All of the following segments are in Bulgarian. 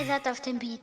Rata в ten beat.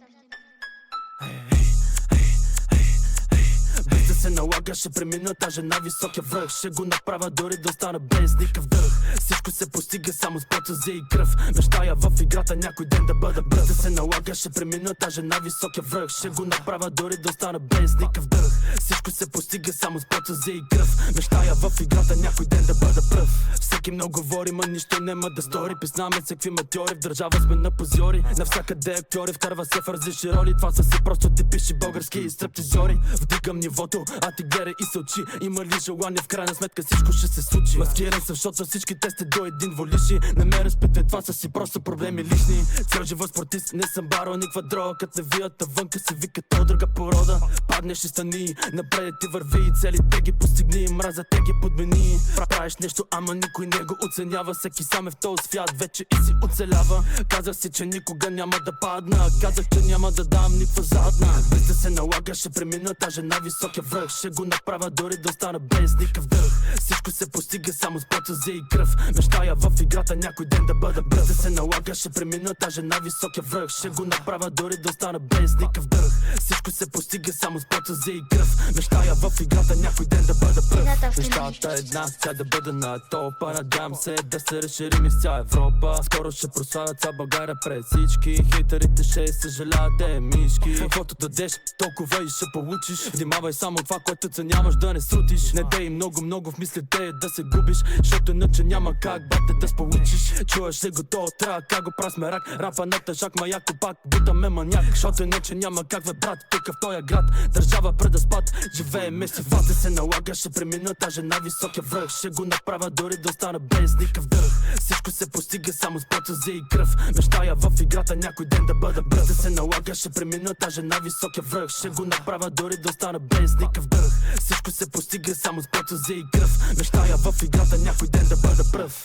Без да се налага ще премина даже на високия връх. Ще го направя дори да остана без никакъв дъх. Всичко се постига само с потъзи и кръв. Мечтая в играта някой ден да бъда бърз. Без да се налага ще премина даже на високия връх. Ще го направя дори да остана без никакъв дъх. Всичко се постига само с потъзи и кръв. Мечтая в играта някой ден да бъда пръв. Всеки много говори, ма нищо нема да стори. Писнаме всеки матьори, в държава сме на позиори. Навсякъде актьори, вкарва се в различни роли. Това са си просто типични български стриптизьори. Вдигам нивото, а ти гледай и се учи. Има ли желание, в крайна сметка всичко ще се случи. Маскиран съм, защото всички те сте до един волиши. Не ме разпитай, това са си просто проблеми лични. Цял живот спортист, не съм баро, никаква дрога. Като не вията вънка се вика то друга порода. Паднеш и стани, напред ти върви и целите ги постигни. Мраза те ги подмени. Правиш нещо, ама никой не го оценява. Всеки сам е в този свят, вече и си оцелява. Казах си, че никога няма да падна. Казах, че няма да дам никаква задна. Без да се налага ще премина даже на високия връх. Ще го направя дори да остана без никакъв дъх. Всичко се постига само с потъзи и кръв. Мечтая в играта някой ден да бъда бърз. Без да се налага ще премина даже на високия връх. Ще го направя дори да остана без никакъв дъх. Всичко се постига само с потъзи и кръв. Мечтая в играта някой ден да бъда пръв. Мечтата е една, тя да бъда на топа. Надявам се да се разширим из цяла Европа. Скоро ще прославят цяла България пред всички. Хейтерите ще съжаляват те мишки. Каквото дадеш, толкова и ще получиш. Внимавай само това, което ценяваш да не срутиш. Не дей много в мислите да се губиш. Защото иначе няма как бате да сполучиш. Чуваш ли го то трябва как го прав сме рак. Рапа на тъжак, маяко пак бутаме маняк. Защото иначе няма как бе брат, тук в този град. Държава преда спад, живееме си фаз. Да се налага ще премина даже на високия връх. Ще го направя дори да остана без никакъв дъх. Всичко се постига само с потъзи и кръв. Мечтая в играта някой ден да бъда бърз. Да се налага ще премина даже на високия връх. Ще го направя дори да остана без никакъв дъх. Всичко се постига само с потъзи и кръв. Мечтая в играта някой ден да бъда пръв.